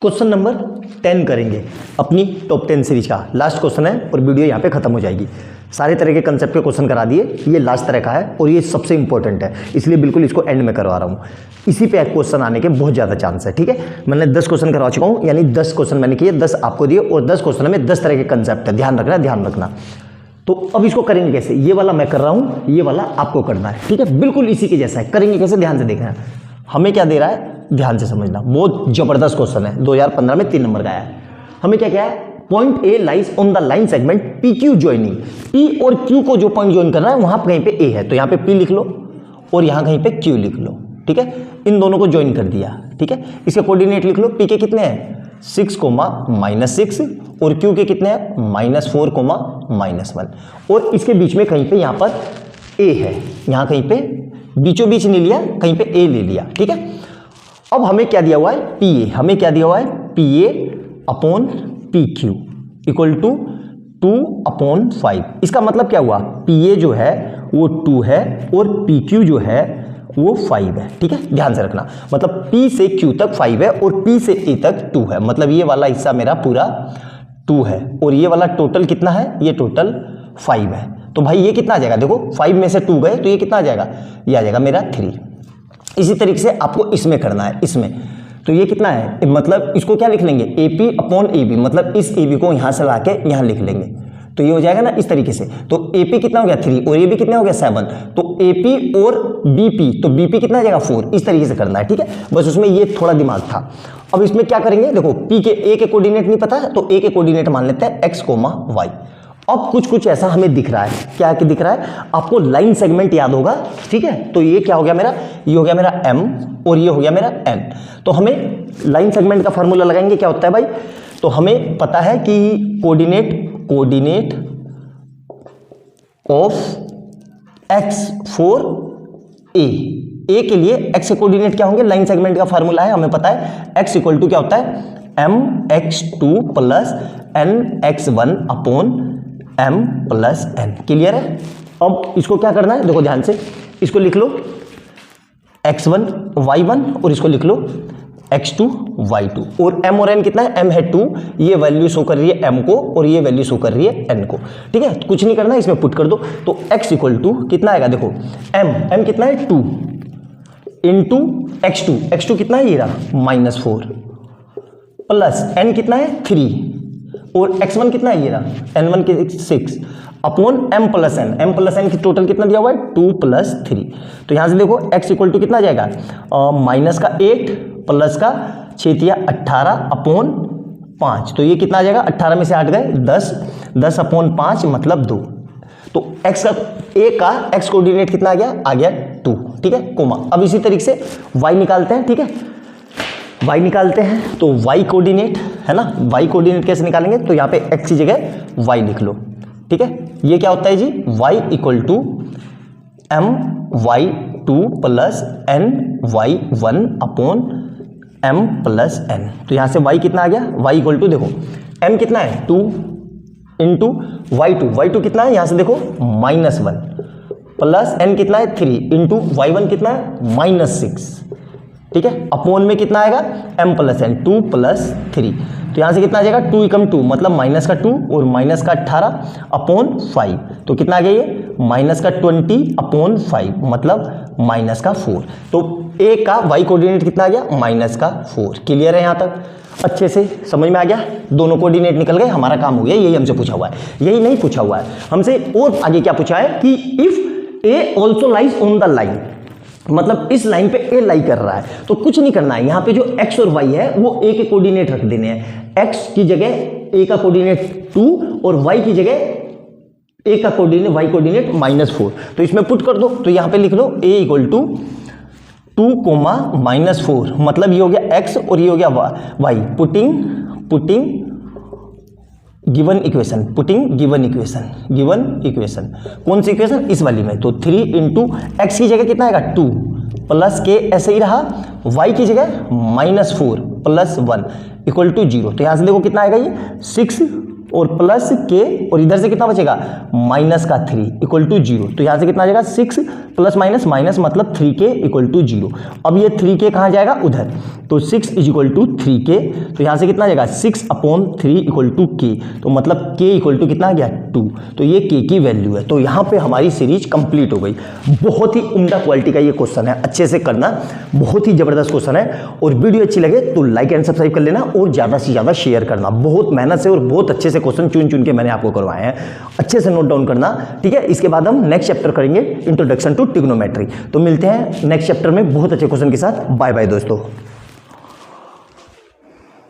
Question number 10 करेंगे अपनी top 10 series का। लास्ट क्वेश्चन है और वीडियो यहाँ पे खत्म हो जाएगी। सारे तरह के कंसेप्ट के क्वेश्चन करा दिए, ये लास्ट तरह का है और ये सबसे इंपॉर्टेंट है, इसलिए बिल्कुल इसको एंड में करवा रहा हूँ। इसी पे क्वेश्चन आने के बहुत ज़्यादा चांस है। ठीक है, मैंने 10 क्वेश्चन करवा चुका हूँ, यानी 10 क्वेश्चन मैंने किए, 10 आपको दिए और 10 क्वेश्चन में 10 तरह के कंसेप्ट है। ध्यान रखना। तो अब इसको करेंगे कैसे? ये वाला मैं कर रहा हूँ, ये वाला आपको करना है। ठीक है, बिल्कुल इसी के जैसा है। करेंगे कैसे? ध्यान से देखना। हमें क्या दे रहा है, ध्यान से समझना। बहुत जबरदस्त क्वेश्चन है, 2015 में 3 नंबर का आया है। हमें क्या क्या है? Point A lies on the line segment P Q joining. P और क्यू को जो पॉइंट ज्वाइन करना है वहां पर कहीं पे ए है, तो यहाँ पे पी लिख लो और यहाँ कहीं पे क्यू लिख लो। ठीक है, इन दोनों को ज्वाइन कर दिया। ठीक है, इसके कोऑर्डिनेट लिख लो। पी के कितने हैं? 6, -6 और क्यू के कितने हैं? -4, -1। और इसके बीच में कहीं पे यहाँ पर ए है, यहाँ कहीं पे बीचों बीच नहीं लिया, कहीं पे ए ले लिया। ठीक है, अब हमें क्या दिया हुआ है? P A. हमें क्या दिया हुआ है? P A upon P Q equal to 2/5। इसका मतलब क्या हुआ? पी ए जो है वो 2 है और पी क्यू जो है वो 5 है। ठीक है, ध्यान से रखना। मतलब P से Q तक 5 है और P से A तक 2 है। मतलब ये वाला हिस्सा मेरा पूरा 2 है और ये वाला टोटल कितना है? ये टोटल 5 है। तो भाई ये कितना आ जाएगा? देखो 5 में से 2 गए तो ये कितना आ जाएगा? ये आ जाएगा मेरा 3। इसी तरीके से आपको इसमें करना है। इसमें तो ये कितना है? मतलब इसको क्या लिख लेंगे? AP upon AB। मतलब इस AB को यहां से लाके यहां लिख लेंगे तो ये हो जाएगा ना इस तरीके से। तो AP कितना हो गया? 3 और AB कितना हो गया? 7। तो AP और BP, तो BP कितना आ जाएगा? 4। इस तरीके से करना है। ठीक है, बस उसमें ये थोड़ा दिमाग था। अब इसमें क्या करेंगे? देखो P के A के कोऑर्डिनेट नहीं पता है तो A के कोऑर्डिनेट मान लेते हैं x, y। अब कुछ ऐसा हमें दिख रहा है। क्या दिख रहा है आपको? लाइन सेगमेंट याद होगा। ठीक है, तो ये क्या हो गया मेरा? ये हो गया मेरा M और ये हो गया मेरा N। तो हमें लाइन सेगमेंट का फॉर्मूला लगाएंगे। क्या होता है भाई? तो हमें पता है कि coordinate of x for a के लिए x के कोऑर्डिनेट क्या होंगे? लाइन सेगमेंट का फार्मूला है, हमें पता है x इक्वल टू क्या होता है? mx2 plus nx1 upon m plus n। Clear है? अब इसको क्या करना है? देखो ध्यान से, इसको लिख लो x1 y1 और इसको लिख लो x2 y2। और m और n कितना है? m है 2, ये वैल्यू शो कर रही है m को और ये वैल्यू शो कर रही है n को। ठीक है, कुछ नहीं करना है, इसमें पुट कर दो। तो x इक्वल टू कितना आएगा? देखो m कितना है? 2 इंटू x2 कितना है? ये रहा -4 प्लस n कितना है? 3 और x1 कितना है? ये रहा n1 के 6 अपॉन m प्लस n की टोटल कितना दिया हुआ है? 2 + 3। तो यहां से देखो x इक्वल टू कितना आ जाएगा? -8 प्लस का 18 अपॉन 5। तो ये कितना आ जाएगा? 18 में से 8 गए 10 अपॉन 5 मतलब 2। तो x का a का x कोऑर्डिनेट कितना आ गया? आ गया 2। ठीक है, कोमा। अब इसी तरीके से y निकालते हैं। ठीक है, y निकालते हैं तो y कोऑर्डिनेट है ना, y कोऑर्डिनेट कैसे निकालेंगे? तो यहाँ पे x की जगह y लिख लो। ठीक है, ये क्या होता है जी? y equal to my2 plus ny1 upon m plus n। तो यहाँ से y कितना आ गया? y इक्वल टू देखो m कितना है? 2 इंटू y2 कितना है? यहाँ से देखो -1 प्लस n कितना है? 3 इंटू y1 कितना है? -6। ठीक है, अपॉन में कितना आएगा? m plus n 2 + 3। तो यहाँ से कितना आ जाएगा? 2 × 2 मतलब -2 और -18 अपॉन 5। तो कितना आ गया ये? -20 अपॉन 5 मतलब -4। तो a का y कोऑर्डिनेट कितना आ गया? -4। क्लियर है यहाँ तक? अच्छे से समझ में आ गया? दोनों कोऑर्डिनेट निकल गए, हमारा काम हो गया। यही हमसे पूछा हुआ है, यही नहीं पूछा हुआ है हमसे। और आगे क्या पूछा है कि if a also lies on the line, मतलब इस लाइन पे ए लाई कर रहा है। तो कुछ नहीं करना है, यहाँ पे जो x और y है वो a के कोऑर्डिनेट रख देने हैं। x की जगह a का कोऑर्डिनेट 2 और y की जगह a का कोऑर्डिनेट y कोऑर्डिनेट -4। तो इसमें पुट कर दो। तो यहाँ पे लिख लो a इक्वल टू 2, -4 मतलब ये हो गया x और ये हो गया y। पुटिंग गिवन इक्वेशन कौन सी इक्वेशन? इस वाली में। तो 3 इंटू एक्स की जगह कितना आएगा? 2 प्लस के ऐसे ही रहा, y की जगह -4 + 1 इक्वल टू 0। तो यहां से देखो कितना आएगा? ये 6 और प्लस के, और इधर से कितना बचेगा माइनस का 3 इक्वल टू 0। तो यहाँ से कितना आ जाएगा 6 प्लस माइनस माइनस मतलब 3k इक्वल टू 0। अब ये 3k कहाँ जाएगा उधर, तो 6 इज इक्वल टू 3k। तो यहाँ से कितना आ जाएगा 6/3 इक्वल टू k, तो मतलब k इक्वल टू कितना आ गया 2। तो ये k की वैल्यू है। तो यहाँ पे हमारी सीरीज कंप्लीट हो गई। बहुत ही उम्दा क्वालिटी का ये क्वेश्चन है, अच्छे से करना, बहुत ही जबरदस्त क्वेश्चन है। और वीडियो अच्छी लगे तो लाइक एंड सब्सक्राइब कर लेना और ज़्यादा से ज़्यादा शेयर करना। बहुत मेहनत से और बहुत अच्छे से क्वेश्चन चुन चुन के मैंने आपको करवाए हैं, अच्छे से नोट डाउन करना, ठीक है। इसके बाद हम नेक्स्ट चैप्टर करेंगे इंट्रोडक्शन टू ट्रिग्नोमेट्री। तो मिलते हैं नेक्स्ट चैप्टर में बहुत अच्छे क्वेश्चन के साथ। बाय बाय दोस्तों।